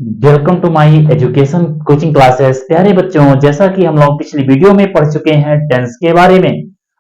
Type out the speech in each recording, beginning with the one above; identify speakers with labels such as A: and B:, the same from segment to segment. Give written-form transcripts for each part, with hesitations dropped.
A: Welcome to my education coaching classes. प्यारे बच्चों, जैसा कि हम लोग पिछली वीडियो में पढ़ चुके हैं टेंस के बारे में,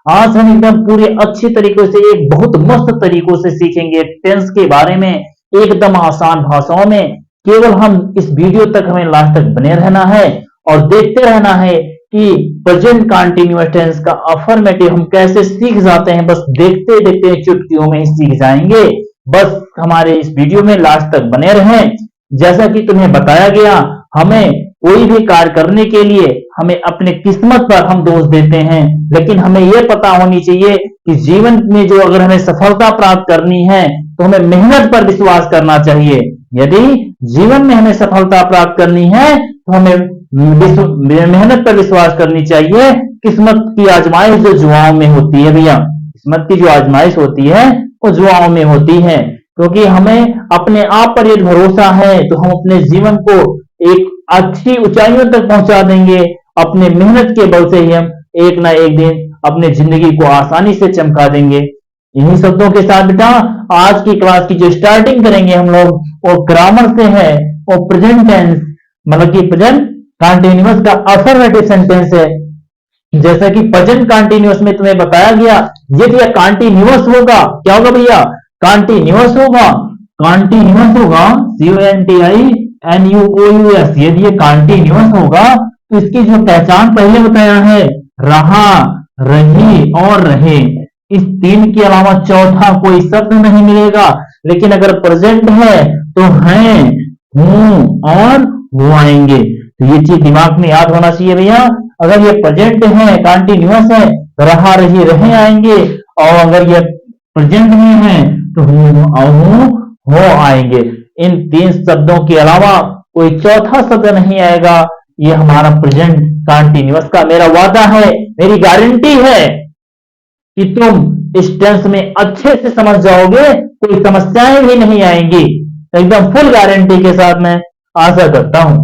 A: आज हम एकदम पूरे अच्छे तरीकों से एक बहुत मस्त तरीकों से सीखेंगे टेंस के बारे में, एकदम आसान भाषाओं में। केवल हम इस वीडियो तक हमें लास्ट तक बने रहना है और देखते रहना है कि प्रेजेंट कंटीन्यूअस टेंस का अफर्मेटिव हम कैसे सीख जाते हैं। बस देखते देखते चुटकियों में ही सीख जाएंगे। बस हमारे इस वीडियो में लास्ट तक बने रहें। जैसा कि तुम्हें बताया गया, हमें कोई भी कार्य करने के लिए हमें अपने किस्मत पर हम दोष देते हैं, लेकिन हमें यह पता होनी चाहिए कि जीवन में जो अगर हमें सफलता प्राप्त करनी है तो हमें मेहनत पर विश्वास करना चाहिए। यदि जीवन में हमें सफलता प्राप्त करनी है तो हमें मेहनत पर विश्वास करनी चाहिए। किस्मत की आजमाइश जो जुआओं में होती है भैया, किस्मत की जो आजमाइश होती है वो जुआओं में होती है, क्योंकि हमें अपने आप पर एक भरोसा है तो हम अपने जीवन को एक अच्छी ऊंचाइयों तक पहुंचा देंगे। अपने मेहनत के बल से ही हम एक ना एक दिन अपने जिंदगी को आसानी से चमका देंगे। इन्हीं शब्दों के साथ बेटा आज की क्लास की जो स्टार्टिंग करेंगे हम लोग वो ग्रामर से है, वो प्रेजेंट टेंस मतलब कि प्रेजेंट कंटीन्यूअस का अफर्मेटिव सेंटेंस है। जैसा कि प्रेजेंट कंटीन्यूअस में तुम्हें बताया गया, यदि यह कंटीन्यूअस होगा, क्या होगा भैया? कंटीन्यूअस होगा, कंटीन्यूअस होगा, CONTINUOUS। यदि ये कंटीन्यूअस होगा तो इसकी जो पहचान पहले बताया है, रहा, रही और रहे, इस तीन के अलावा चौथा कोई शब्द नहीं मिलेगा। लेकिन अगर प्रेजेंट है तो हैं, हूं और वो आएंगे। तो ये चीज दिमाग में याद होना चाहिए भैया। अगर ये प्रेजेंट है, कंटीन्यूअस है, तो रहा, रही, रहे आएंगे। और अगर ये प्रेजेंट में है तो हो आएंगे। इन तीन शब्दों के अलावा कोई चौथा शब्द नहीं आएगा। ये हमारा प्रेजेंट कंटीन्यूअस का मेरा वादा है, मेरी गारंटी है कि तुम इस टेंस में अच्छे से समझ जाओगे, कोई समस्याएं भी नहीं आएंगी। एकदम फुल गारंटी के साथ मैं आशा करता हूं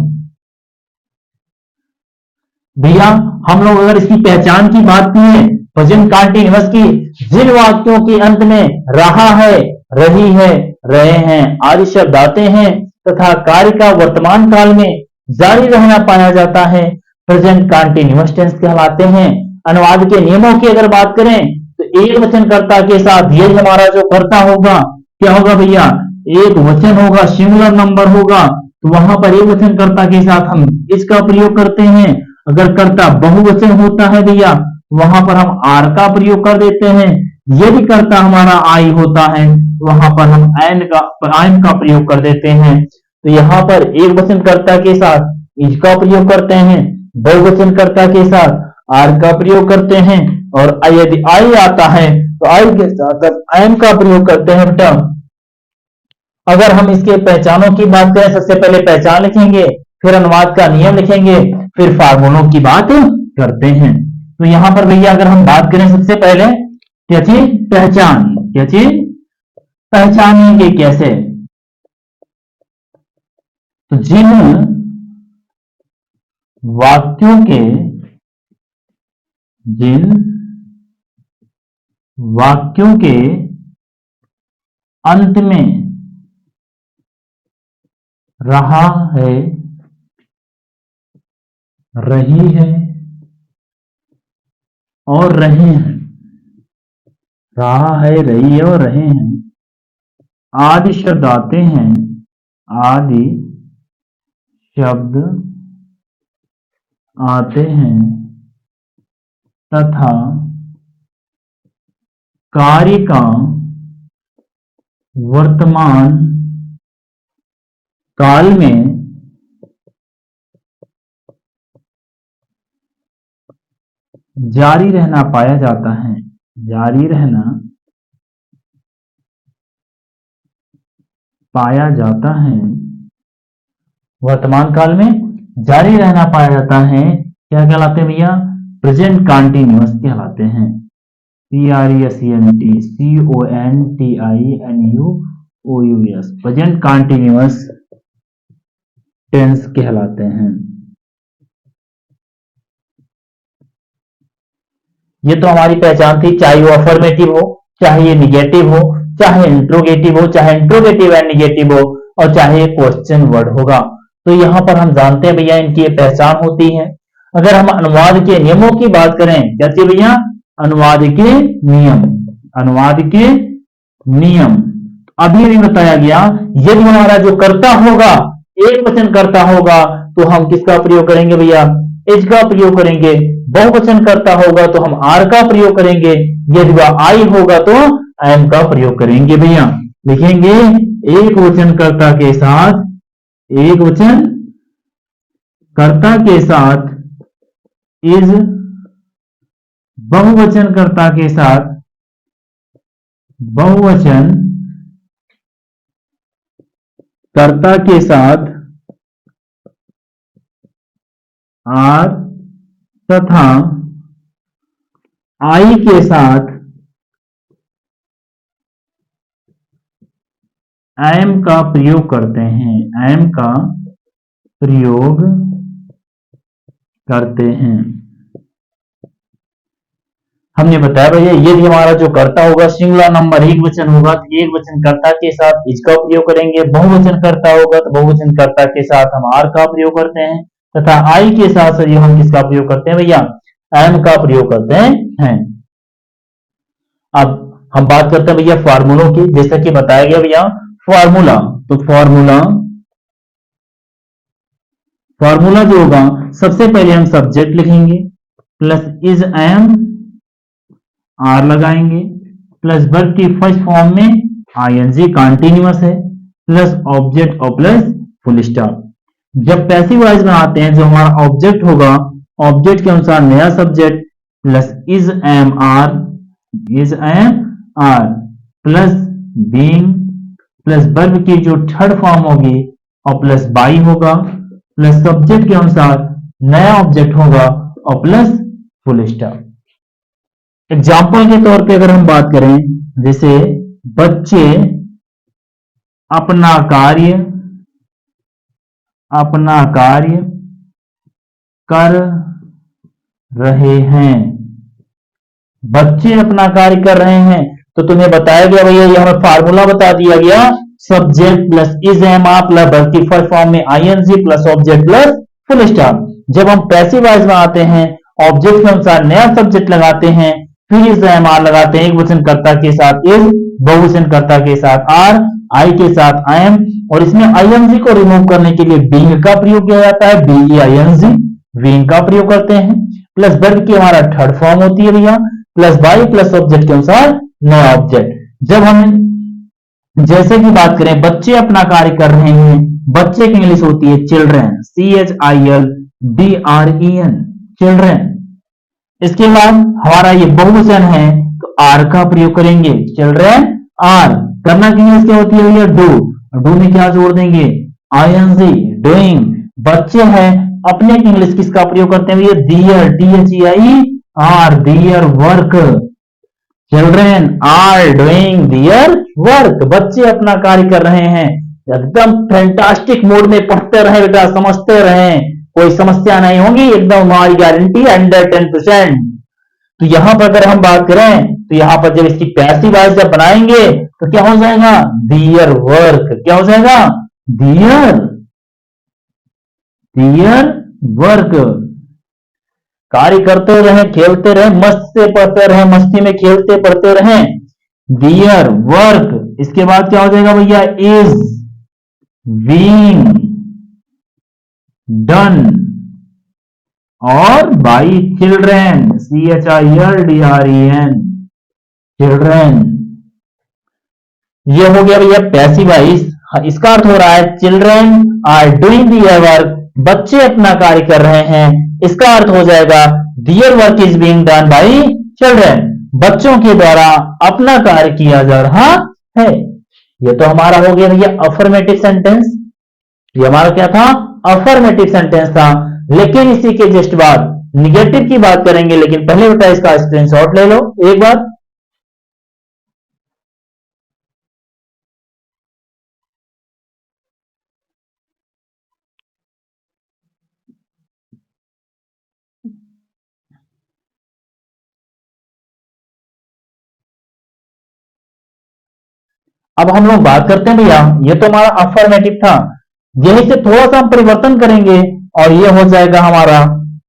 A: भैया। हम लोग अगर इसकी पहचान की बात करें प्रेजेंट कंटीन्यूअस की, जिन वाक्यों के अंत में रहा है, रही है, रहे हैं आदि शब्द आते हैं तथा कार्य का वर्तमान काल में जारी रहना पाया जाता है, प्रेजेंट कंटीन्यूअस टेंस कहलाते हैं। अनुवाद के नियमों की अगर बात करें तो एक वचनकर्ता के साथ यही हमारा जो कर्ता होगा, क्या होगा भैया? एक वचन होगा, सिंगुलर नंबर होगा, तो वहां पर एक वचनकर्ता के साथ हम इसका प्रयोग करते हैं। अगर कर्ता बहुवचन होता है भैया, वहां पर हम आर का प्रयोग कर देते हैं। यदि कर्ता हमारा आई होता है वहां पर हम एन का प्रयोग कर देते हैं। तो यहाँ पर एक वचनकर्ता के साथ इज का प्रयोग करते हैं, बहुवचनकर्ता के साथ आर का प्रयोग करते हैं, और यदि आई आता है तो आई के साथ एन का प्रयोग करते हैं बेटा। अगर हम इसके पहचानों की बात करें, सबसे पहले पहचान लिखेंगे, फिर अनुवाद का नियम लिखेंगे, फिर फार्मूलों की बात करते हैं। तो यहां पर भैया अगर हम बात करें सबसे पहले क्या चीज? पहचान। क्या चीज? पहचानेंगे कैसे? तो जिन वाक्यों के अंत में रहा है, रही है और रहे हैं, रहा है, रही है और रहे हैं आदि शब्द आते हैं, आदि शब्द आते हैं तथा कार्य का वर्तमान काल में जारी रहना पाया जाता है। जारी रहना पाया जाता है, वर्तमान काल में जारी रहना पाया जाता है। क्या कहलाते हैं भैया? प्रेजेंट कंटीन्यूअस कहलाते हैं। PRESENT प्रेजेंट कंटीन्यूअस टेंस कहलाते हैं। ये तो हमारी पहचान थी, चाहे वो अफर्मेटिव हो, चाहे ये निगेटिव हो, चाहे इंट्रोगेटिव हो, चाहे इंट्रोगेटिव एंड निगेटिव हो, और चाहे क्वेश्चन वर्ड होगा। तो यहाँ पर हम जानते हैं भैया इनकी ये पहचान होती है। अगर हम अनुवाद के नियमों की बात करें, क्या थी भैया? अनुवाद के नियम, अनुवाद के नियम। अभी भी बताया गया, यदि हमारा जो कर्ता होगा एक वचन कर्ता होगा तो हम किसका प्रयोग करेंगे भैया? इज का प्रयोग करेंगे। बहुवचन कर्ता होगा तो हम आर का प्रयोग करेंगे। यदि वह आई होगा तो एम का प्रयोग करेंगे भैया। लिखेंगे एक वचन कर्ता के साथ, एक वचन कर्ता के साथ इज, बहुवचन कर्ता के साथ बहुवचन कर्ता के साथ आर तथा आई के साथ एम का प्रयोग करते हैं, एम का प्रयोग करते हैं। हमने बताया भैया यदि हमारा जो कर्ता होगा सिंगुलर नंबर एक वचन होगा तो एक वचन कर्ता के साथ इज का प्रयोग करेंगे। बहुवचन कर्ता होगा तो बहुवचन कर्ता के साथ हम आर का प्रयोग करते हैं तथा आई के साथ हम किसका प्रयोग करते हैं भैया? एम का प्रयोग करते हैं। अब हम बात करते हैं भैया फार्मूलों की, जैसा कि बताया गया भैया फार्मूला। तो फार्मूला जो होगा सबसे पहले हम सब्जेक्ट लिखेंगे प्लस इज एम, आर लगाएंगे प्लस वर्ब की फर्स्ट फॉर्म में आईएनजी कंटीन्यूअस है प्लस ऑब्जेक्ट और प्लस फुल स्टॉप। जब पैसिव वॉइस बनाते हैं जो हमारा ऑब्जेक्ट होगा, ऑब्जेक्ट के अनुसार नया subject plus is am are, is am are plus being plus verb की जो थर्ड फॉर्म होगी और प्लस बाई होगा प्लस सब्जेक्ट के अनुसार नया ऑब्जेक्ट होगा और प्लस फुल स्टॉप। एग्जाम्पल के तौर पे अगर हम बात करें, जैसे बच्चे अपना कार्य कर रहे हैं, बच्चे अपना कार्य कर रहे हैं। तो तुम्हें बताया गया भैया, ये हमें फार्मूला बता दिया गया, subject plus is am are plus verb की फर्स्ट फॉर्म में ING plus object plus full stop. जब हम पैसिव वॉइस बनाते हैं ऑब्जेक्ट के अनुसार नया सब्जेक्ट लगाते हैं फिर इज एम आर लगाते हैं, एक वचन कर्ता के साथ इज, बहुवचन कर्ता के साथ आर, आई के साथ आई एम, और इसमें आईएनजी को रिमूव करने के लिए बीइंग का प्रयोग किया जाता है, बीईआईएनजी, बीइंग का प्रयोग करते हैं। प्लस वर्ब की हमारा थर्ड फॉर्म होती है भैया प्लस बाई प्लस ऑब्जेक्ट के अनुसार नया ऑब्जेक्ट। जब हम जैसे की बात करें बच्चे अपना कार्य कर रहे हैं, बच्चे की इंग्लिश होती है चिल्ड्रेन, CHILDREN, चिल्ड्रेन। इसके बाद हमारा ये बहुवचन है तो आर का प्रयोग करेंगे, चिल्ड्रेन आर। करना की इंग्लिश क्या होती है भैया? डू, डू में क्या जोड़ देंगे? ING, doing. बच्चे हैं अपने की इंग्लिश किसका प्रयोग करते हैं भैया? Their, DHEIR, their work. Children are doing their work, बच्चे अपना कार्य कर रहे हैं। एकदम फैंटास्टिक मोड में पढ़ते रहे बेटा, समझते रहे, कोई समस्या नहीं होगी, एकदम हमारी गारंटी 110%। तो यहां पर अगर हम बात करें तो यहां पर जब इसकी पैसिव वॉइस जब बनाएंगे तो क्या हो जाएगा? Their work. क्या हो जाएगा? Their work. कार्य करते रहे, खेलते रहे, मस्त से पढ़ते रहे, मस्ती में खेलते पढ़ते रहे, दियर वर्क। इसके बाद क्या हो जाएगा भैया? इज बीइंग डन और बाई चिल्ड्रेन, CHILDREN, चिल्ड्रेन। ये हो गया भैया पैसिव वॉइस। इसका अर्थ हो रहा है children are doing their work, बच्चे अपना कार्य कर रहे हैं। इसका अर्थ हो जाएगा their work is being done by children, बच्चों के द्वारा अपना कार्य किया जा रहा है। ये तो हमारा हो गया भैया अफर्मेटिव सेंटेंस। ये हमारा क्या था? अफर्मेटिव सेंटेंस था। लेकिन इसी के जस्ट बाद निगेटिव की बात करेंगे, लेकिन पहले बेटा इसका स्क्रीनशॉट ले लो एक बार। अब हम लोग बात करते हैं भैया, ये तो हमारा अफर्मेटिव था। यही से थोड़ा सा हम परिवर्तन करेंगे और ये हो जाएगा हमारा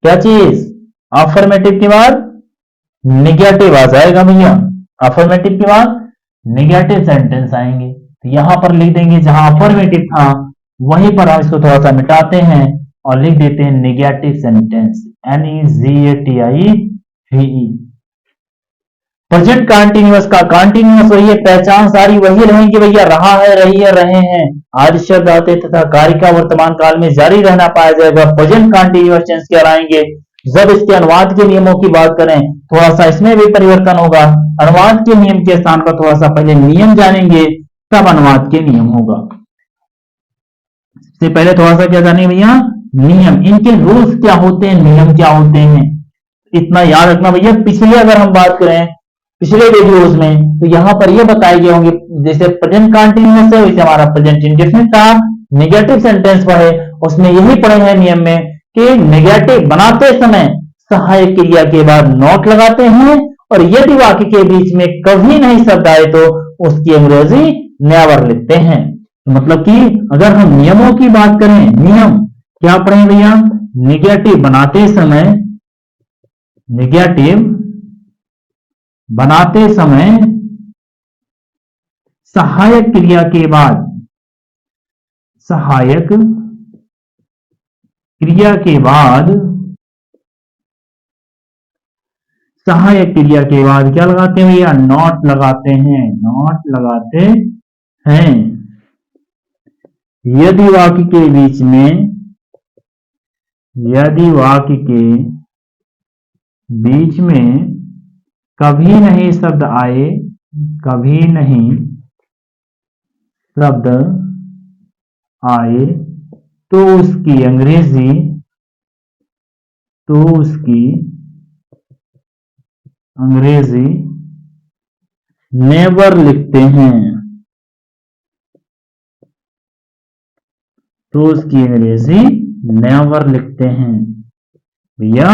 A: क्या चीज, अफर्मेटिव के बाद निगेटिव आ जाएगा भैया। अफर्मेटिव के बाद निगेटिव सेंटेंस आएंगे, तो यहां पर लिख देंगे जहां अफर्मेटिव था वहीं पर हम इसको थोड़ा सा मिटाते हैं और लिख देते हैं negative sentence, NEGATIVE। Present continuous का कंटीन्यूअस वही है, पहचान सारी वही रहेंगी भैया, रहा है, रही है, रहे हैं, आज शब्द आते तथा कार्य का वर्तमान काल में जारी रहना पाया जाएगा। प्रेजेंट कंटीन्यूअस टेंस कहलाएंगे। जब इसके अनुवाद के नियमों की बात करें, थोड़ा सा इसमें भी परिवर्तन होगा। अनुवाद के नियम के स्थान पर थोड़ा सा पहले नियम जानेंगे, तब अनुवाद के नियम होगा। इससे पहले थोड़ा सा क्या जानेंगे भैया, नियम, इनके रूल्स क्या होते हैं, नियम क्या होते हैं, इतना याद रखना भैया। पिछले अगर हम बात करें पिछले वीडियोस में, तो यहां पर ये बताए गए होंगे, जैसे प्रेजेंट कंटीन्यूअस है वैसे हमारा प्रेजेंट इंडेफिनिट था, नेगेटिव सेंटेंस पढ़े उसमें यही पढ़े हैं नियम में कि नेगेटिव बनाते समय सहायक क्रिया के बाद नॉट लगाते हैं, और यदि वाक्य के बीच में कभी नहीं शब्द आए तो उसकी अंग्रेजी नेवर लिखते हैं। मतलब कि अगर हम नियमों की बात करें, नियम क्या पढ़े भैया, नेगेटिव बनाते समय सहायक क्रिया के बाद क्या लगाते हैं भैया, नॉट लगाते हैं, यदि वाक्य के बीच में कभी नहीं शब्द आए तो उसकी अंग्रेजी नेवर लिखते हैं, भैया।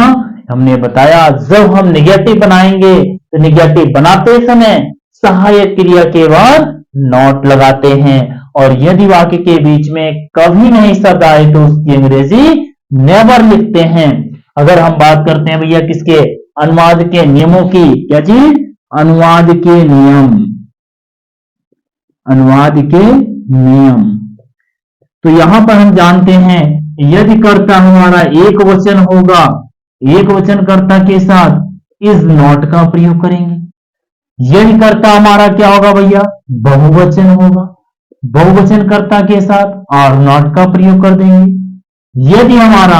A: हमने बताया जब हम निगेटिव बनाएंगे तो निगेटिव बनाते समय सहायक क्रिया के बाद नॉट लगाते हैं, और यदि वाक्य के बीच में कभी नहीं शब्द आए तो उसकी अंग्रेजी नेवर लिखते हैं। अगर हम बात करते हैं भैया किसके, अनुवाद के नियमों की, क्या चीज, अनुवाद के नियम। तो यहां पर हम जानते हैं यदि कर्ता हमारा एक वचन कर्ता के साथ इज नॉट का प्रयोग करेंगे। यदि कर्ता हमारा क्या होगा भैया, बहुवचन होगा, बहुवचन कर्ता के साथ आर नॉट का प्रयोग कर देंगे। यदि हमारा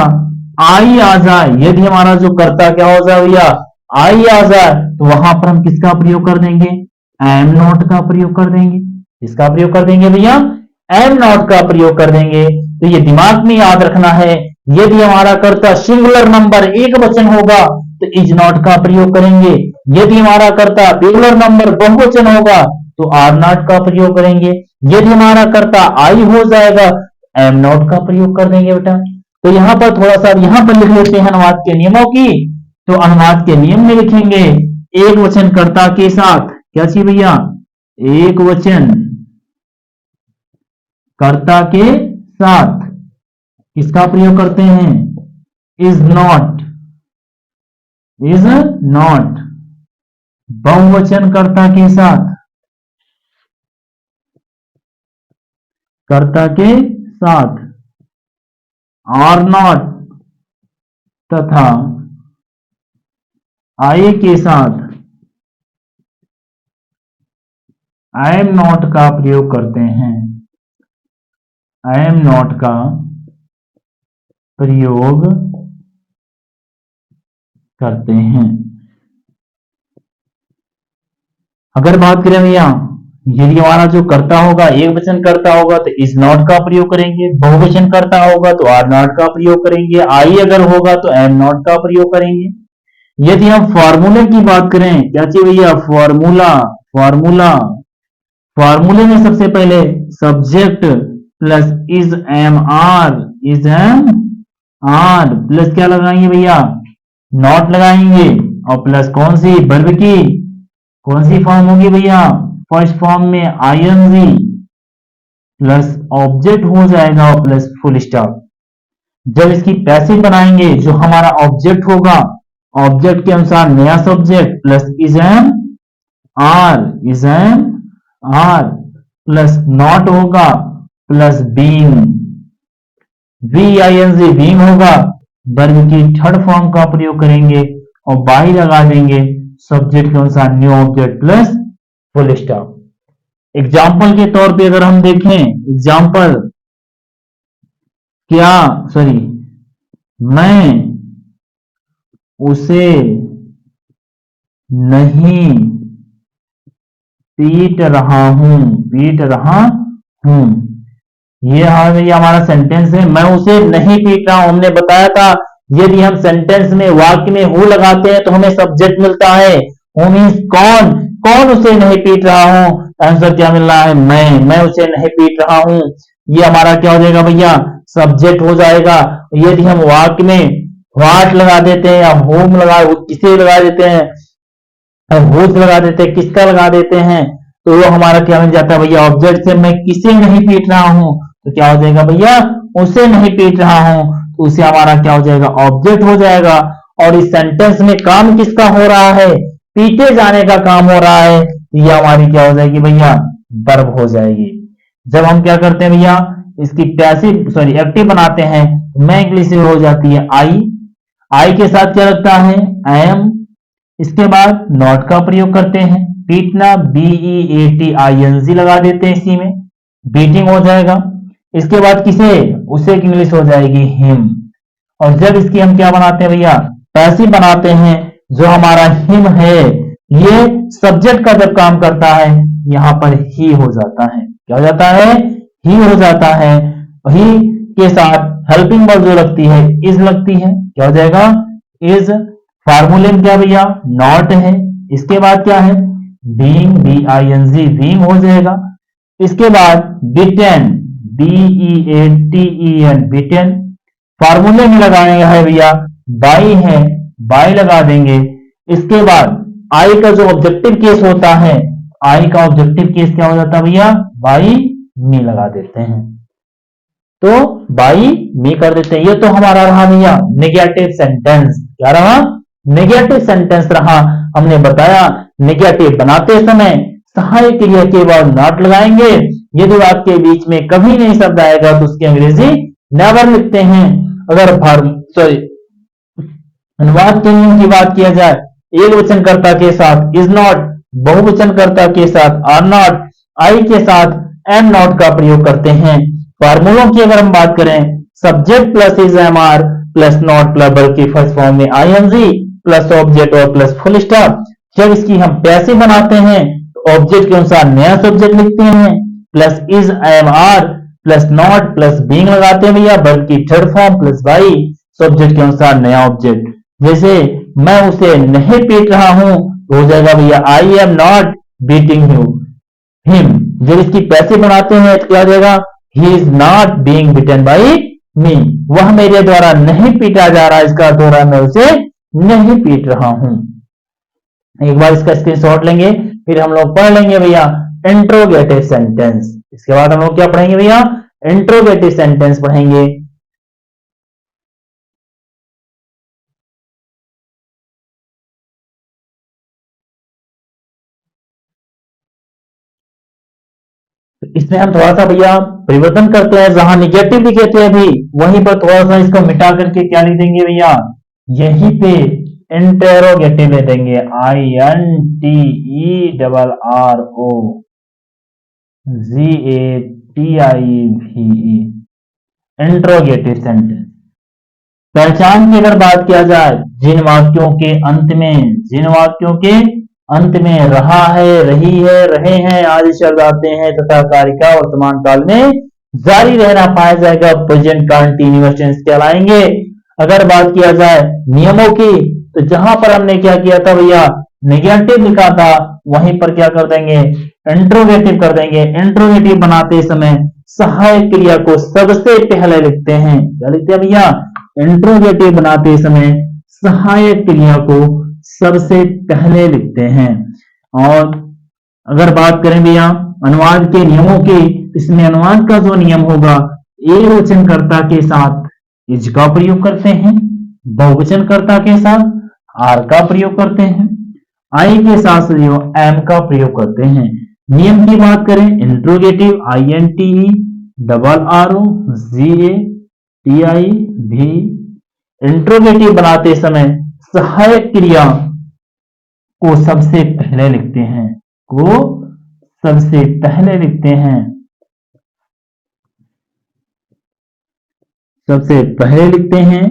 A: आई आ जाए, यदि हमारा जो कर्ता क्या हो जाए भैया, आई आ जाए, तो वहां पर हम किसका प्रयोग कर देंगे, एम नॉट का प्रयोग कर देंगे। किसका प्रयोग कर देंगे भैया, एम नॉट का प्रयोग कर देंगे। तो ये दिमाग में याद रखना है, यदि हमारा कर्ता सिंगुलर नंबर एक वचन होगा तो इज नॉट का प्रयोग करेंगे। यदि हमारा कर्ता प्लूरल नंबर बहुवचन होगा तो आर नॉट का प्रयोग करेंगे। यदि हमारा कर्ता आई हो जाएगा एम नॉट का प्रयोग कर देंगे बेटा। तो यहां पर थोड़ा सा यहां पर लिख लेते हैं अनुवाद के नियमों की। तो अनुवाद के नियम में लिखेंगे एक वचन कर्ता के साथ, क्या चाहिए भैया, एक वचन कर्ता के साथ किसका प्रयोग करते हैं, इज नॉट। बहुवचन कर्ता के साथ आर नॉट तथा आई के साथ एम नॉट का प्रयोग करते हैं, एम नॉट का प्रयोग करते हैं। अगर बात करें भैया, यदि हमारा जो कर्ता होगा एक वचन कर्ता होगा तो इज नॉट का प्रयोग करेंगे, बहुवचन कर्ता होगा तो आर नॉट का प्रयोग करेंगे, आई अगर होगा तो एम नॉट का प्रयोग करेंगे। यदि हम फॉर्मूले की बात करें, क्या चाहिए भैया, फॉर्मूले में सबसे पहले subject plus is am are plus क्या लगाएंगे भैया, नॉट लगाएंगे, और प्लस कौन सी, वर्ब की कौन सी फॉर्म होगी भैया, फर्स्ट फॉर्म में आईएनजी, प्लस ऑब्जेक्ट हो जाएगा प्लस फुल स्टॉप। जब इसकी पैसिव बनाएंगे, जो हमारा ऑब्जेक्ट होगा, ऑब्जेक्ट के अनुसार नया subject plus is am are plus not होगा प्लस बीइंग, VING बीइंग होगा। वर्ब की थर्ड फॉर्म का प्रयोग करेंगे और बाई लगा देंगे सब्जेक्ट के अनुसार new object plus full stop. Example के तौर पे अगर हम देखें, एग्जाम्पल क्या, सॉरी, मैं उसे नहीं पीट रहा हूं। ये हमारा सेंटेंस है, मैं उसे नहीं पीट रहा हूं। हमने बताया था यदि हम सेंटेंस में, वाक्य में हु लगाते हैं तो हमें सब्जेक्ट मिलता है। हु मीन्स कौन, कौन उसे नहीं पीट रहा हूं। आंसर क्या मिल रहा है, मैं उसे नहीं पीट रहा हूं। ये हमारा क्या हो जाएगा भैया, सब्जेक्ट हो जाएगा। यदि हम वाक्य में व्हाट लगा देते हैं या होम किसे लगा देते हैं, हुज लगा देते हैं, किसका लगा देते हैं, तो वो हमारा क्या बन जाता है भैया, ऑब्जेक्ट से। मैं किसे नहीं पीट रहा हूं तो क्या हो जाएगा भैया, उसे नहीं पीट रहा हूं, तो उसे हमारा क्या हो जाएगा, ऑब्जेक्ट हो जाएगा। और इस सेंटेंस में काम किसका हो रहा है, पीटे जाने का काम हो रहा है, ये हमारी क्या हो जाएगी भैया, वर्ब हो जाएगी। जब हम क्या करते हैं भैया, इसकी पैसिव सॉरी एक्टिव बनाते हैं, मैं इंग्लिश में हो जाती है आई के साथ क्या लगता है, एम। इसके बाद नॉट का प्रयोग करते हैं, पीटना BEATING लगा देते हैं, इसी में बीटिंग हो जाएगा। इसके बाद किसे, उसे की इंग्लिश हो जाएगी हिम। और जब इसकी हम क्या बनाते हैं भैया, पैसिव बनाते हैं, जो हमारा हिम है, ये सब्जेक्ट का जब काम करता है, यहां पर ही हो जाता है। क्या हो जाता है, ही हो जाता है। ही के साथ हेल्पिंग वर्ब जो लगती है, इज लगती है। क्या हो जाएगा, इज। फार्मूले में क्या भैया, नॉट है। इसके बाद क्या है, बीइंग बीइंग हो जाएगा। इसके बाद बिटेन BEATEN बिटेन। फार्मूले में लगाएंगे है भैया, बाई है, बाई लगा देंगे। इसके बाद आई का जो ऑब्जेक्टिव केस होता है, आई का ऑब्जेक्टिव केस क्या हो जाता है भैया, बाई मी लगा देते हैं, तो बाई मी कर देते हैं। ये तो हमारा रहा भैया नेगेटिव सेंटेंस। क्या रहा, नेगेटिव सेंटेंस रहा। हमने बताया नेगेटिव बनाते समय सहायक क्रिया के बाद नॉट लगाएंगे। यदि वाक्य के बीच में कभी नहीं शब्द आएगा तो उसकी अंग्रेजी नेवर लिखते हैं। अगर अनुवाद के नियम की बात किया जाए, एक वचनकर्ता के साथ इज नॉट, बहुवचनकर्ता के साथ आर नॉट, आई के साथ एम नॉट का प्रयोग करते हैं। फार्मूलों की अगर हम बात करें, subject plus is am are plus not plus बल्कि फर्स्ट फॉर्म में ING प्लस ऑब्जेक्ट और प्लस फुल स्टॉप। जब इसकी हम पैसिव बनाते हैं तो ऑब्जेक्ट के अनुसार नया सब्जेक्ट लिखते हैं, plus is am are plus not plus being लगाते हैं भैया, बल्कि third form plus by subject के अनुसार नया ऑब्जेक्ट। जैसे मैं उसे नहीं पीट रहा हूं तो हो जाएगा भैया, I am not beating him. जब इसकी पैसिव बनाते हैं तो क्या हो जाएगा, he is not being beaten by me, वह मेरे द्वारा नहीं पीटा जा रहा, इसका अर्थ हो रहा है मैं उसे नहीं पीट रहा हूं। एक बार इसका स्क्रीनशॉट लेंगे, फिर हम लोग पढ़ लेंगे भैया इंट्रोगेटिव सेंटेंस। इसके बाद हम लोग क्या पढ़ेंगे भैया, इंट्रोगेटिव सेंटेंस पढ़ेंगे। इसमें हम थोड़ा सा भैया परिवर्तन करते हैं, जहां निगेटिव लिखे थे अभी, वहीं पर थोड़ा सा इसको मिटा करके क्या लिख देंगे भैया, यहीं पे इंटेरोगेटिव ले देंगे, INTEROGATIVE, इंट्रोगेटिव सेंटेंस। पहचान की अगर बात किया जाए, जिन वाक्यों के अंत में रहा है, रही है, रहे हैं आदि शब्द आते हैं तथा कारिका वर्तमान काल में जारी रहना पाया जाएगा, प्रेजेंट कंटीन्यूअस टेंस कहलाएंगे। अगर बात किया जाए नियमों की, तो जहां पर हमने क्या किया था भैया, नेगेटिव लिखा था, वहीं पर क्या कर देंगे, इंट्रोगेटिव कर देंगे। इंट्रोगेटिव बनाते समय सहायक क्रिया को सबसे पहले लिखते हैं। क्या लिखते हैं भैया, इंट्रोगेटिव बनाते समय सहायक क्रिया को सबसे पहले लिखते हैं। और अगर बात करें भैया अनुवाद के नियमों की, इसमें अनुवाद का जो नियम होगा, एक वचनकर्ता के साथ इज का प्रयोग करते हैं, बहुवचनकर्ता के साथ आर का प्रयोग करते हैं, आई के साथ एम का प्रयोग करते हैं। नियम की बात करें, इंट्रोगेटिव INTE RROGATI भी इंट्रोगेटिव बनाते समय सहायक क्रिया को सबसे पहले लिखते हैं, सबसे पहले लिखते हैं।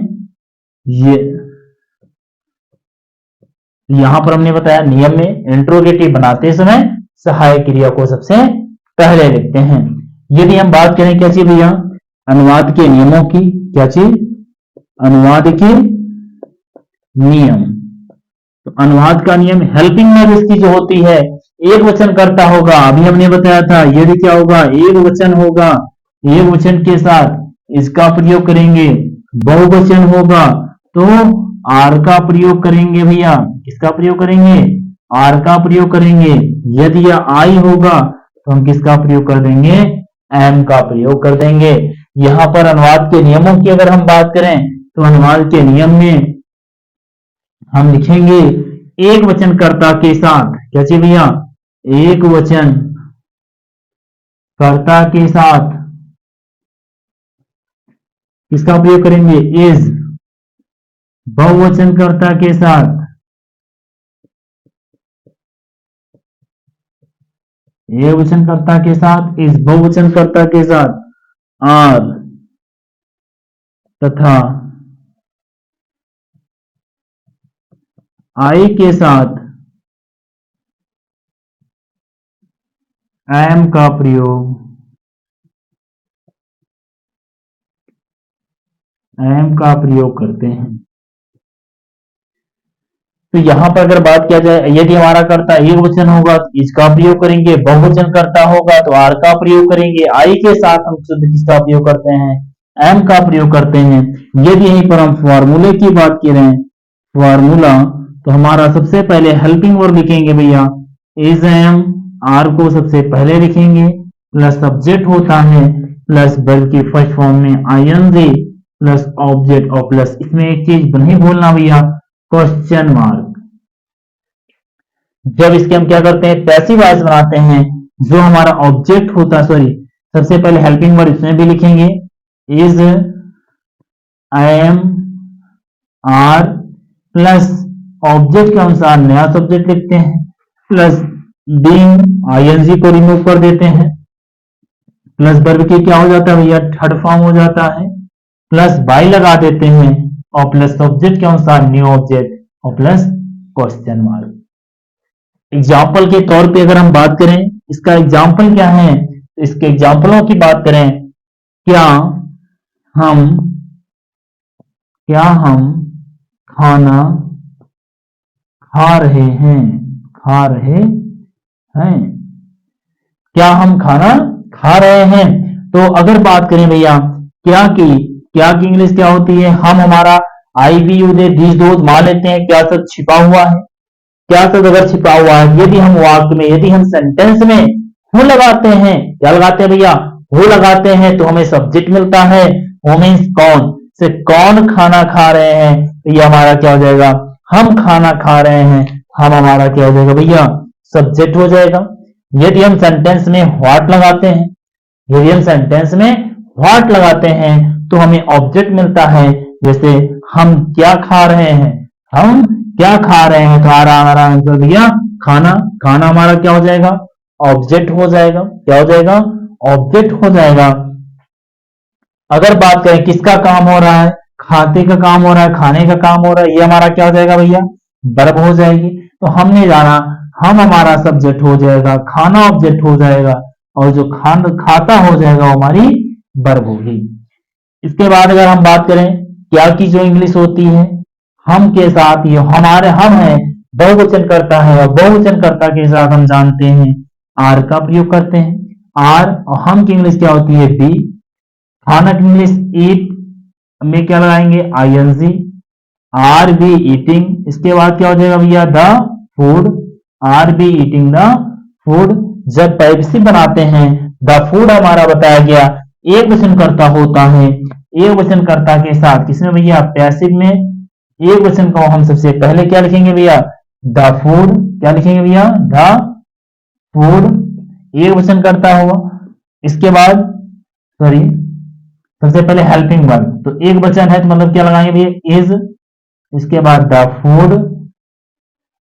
A: ये यहां पर हमने बताया नियम में इंट्रोगेटिव बनाते समय सहायक क्रिया को सबसे पहले लिखते हैं। यदि हम बात करें क्या चीज भैया, अनुवाद के नियमों की, क्या चीज, अनुवाद के नियम। तो अनुवाद का नियम हेल्पिंग वर्ब इसकी जो होती है एक वचन करता होगा, अभी हमने बताया था। यदि क्या होगा, एक वचन होगा, एक वचन के साथ इसका प्रयोग करेंगे। बहुवचन होगा तो आर का प्रयोग करेंगे भैया, किसका प्रयोग करेंगे, आर का प्रयोग करेंगे। यदि यह आई होगा तो हम किसका प्रयोग कर देंगे, एम का प्रयोग कर देंगे। यहां पर अनुवाद के नियमों की अगर हम बात करें तो अनुवाद के नियम में हम लिखेंगे एक वचनकर्ता के साथ, क्या चाहिए भैया, एक वचन कर्ता के साथ किसका प्रयोग करेंगे, इज। बहुवचनकर्ता के साथ एक वचनकर्ता के साथ इज, बहुवचनकर्ता के साथ आर तथा आई के साथ एम का प्रयोग, करते हैं। तो यहां पर अगर बात किया जाए, यदि हमारा कर्ता एक वचन होगा तो इसका प्रयोग करेंगे, बहुवचन कर्ता होगा तो आर का प्रयोग करेंगे, आई के साथ हम शुद्ध किसका प्रयोग करते हैं, एम का प्रयोग करते हैं। यदि यहीं पर हम फॉर्मूले की बात करें, फॉर्मूला, तो हमारा सबसे पहले हेल्पिंग वर्ब लिखेंगे भैया, इज एम, आर को सबसे पहले लिखेंगे, प्लस सब्जेक्ट होता है, प्लस वर्ब की फर्स्ट फॉर्म में ING, प्लस ऑब्जेक्ट और प्लस इसमें एक चीज नहीं भूलना भैया, क्वेश्चन मार्क। जब इसके हम क्या करते हैं, पैसिव वॉइस बनाते हैं, जो हमारा ऑब्जेक्ट होता है, सॉरी, सबसे पहले हेल्पिंग वर्ब इसमें भी लिखेंगे, is, am, are, plus object के अनुसार नया सब्जेक्ट लिखते हैं, प्लस बीइंग, ING को रिमूव कर देते हैं, प्लस वर्ब की क्या हो जाता है भैया, थर्ड फॉर्म हो जाता है, प्लस बाई लगा देते हैं और प्लस सब्जेक्ट के अनुसार न्यू ऑब्जेक्ट और प्लस क्वेश्चन मार्क। एग्जाम्पल के तौर पे अगर हम बात करें, इसका एग्जाम्पल क्या है, तो इसके एग्जाम्पलों की बात करें, क्या हम खाना खा रहे हैं, क्या हम खाना खा रहे हैं। तो अगर बात करें भैया क्या की इंग्लिश क्या होती है, हम हमारा I we you they these those मान लेते हैं, क्या सब छिपा हुआ है, क्या सब अगर छिपा हुआ है। यदि हम वाक्य में, यदि हम सेंटेंस में हु लगाते हैं, क्या लगाते हैं भैया, हु लगाते हैं, तो हमें सब्जेक्ट मिलता है, हु मीन्स कौन, से कौन खाना खा रहे हैं, तो ये हमारा क्या हो जाएगा, हम खाना खा रहे हैं, हम हमारा क्या हो जाएगा भैया, सब्जेक्ट हो जाएगा। यदि हम सेंटेंस में व्हाट लगाते हैं, यदि हम सेंटेंस में व्हाट लगाते हैं तो हमें ऑब्जेक्ट मिलता है, जैसे हम क्या खा रहे हैं, हम क्या खा रहे हैं, तो हमारा आंसर भैया खाना, खाना हमारा क्या हो जाएगा, ऑब्जेक्ट हो जाएगा, क्या हो जाएगा, ऑब्जेक्ट हो जाएगा। अगर बात करें किसका काम हो रहा है, खाते का काम हो रहा है, खाने का काम हो रहा है, ये हमारा क्या हो जाएगा भैया, वर्ब हो जाएगी। तो हमने जाना हम हमारा सब्जेक्ट हो जाएगा, खाना ऑब्जेक्ट हो जाएगा और जो खाता हो जाएगा वो हमारी वर्ब होगी। इसके बाद अगर हम बात करें क्या की जो इंग्लिश होती है, हम के साथ ये हमारे हम है, बहुवचन करता है और बहुवचन करता के साथ हम जानते हैं आर का प्रयोग करते हैं, आर, और हम की इंग्लिश क्या होती है, बी। खाना की इंग्लिश ईट में क्या लगाएंगे, ING, आर बी ईटिंग। इसके बाद क्या हो जाएगा भैया, the food, R be eating the food. जब पैसिव बनाते हैं द फूड हमारा बताया गया एक वचनकर्ता होता है। एक वचनकर्ता के साथ किसमें भैया, पैसिव में एक वचन को हम सबसे पहले क्या लिखेंगे भैया, द फूड। क्या लिखेंगे भैया, द फूड एक वचनकर्ता हुआ। इसके बाद सॉरी सबसे पहले हेल्पिंग वर्ब, तो एक वचन है तो मतलब क्या लगाएंगे भैया, इज। इसके बाद द फूड,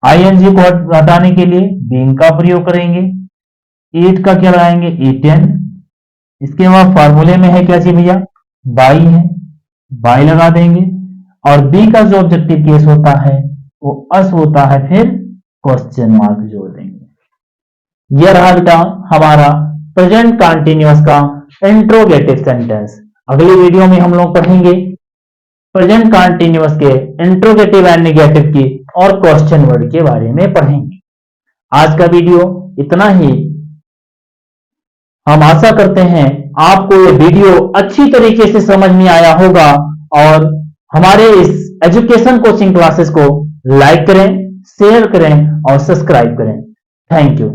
A: आईएनजी को हटाने के लिए बीइंग का प्रयोग करेंगे। ईट का क्या लगाएंगे, ईटेन। इसके बाद फॉर्मूले में है क्या चीज भैया, बाई है, बाई लगा देंगे। और बी का जो ऑब्जेक्टिव केस होता है वो अस होता है, फिर क्वेश्चन मार्क जोड़ देंगे। यह रहा बेटा हमारा प्रेजेंट कंटिन्यूअस का इंट्रोगेटिव सेंटेंस। अगली वीडियो में हम लोग पढ़ेंगे प्रेजेंट कंटिन्यूअस के इंट्रोगेटिव एंड नेगेटिव की और क्वेश्चन वर्ड के बारे में पढ़ेंगे। आज का वीडियो इतना ही। हम आशा करते हैं आपको ये वीडियो अच्छी तरीके से समझ में आया होगा और हमारे इस एजुकेशन कोचिंग क्लासेस को लाइक करें, शेयर करें और सब्सक्राइब करें। Thank you.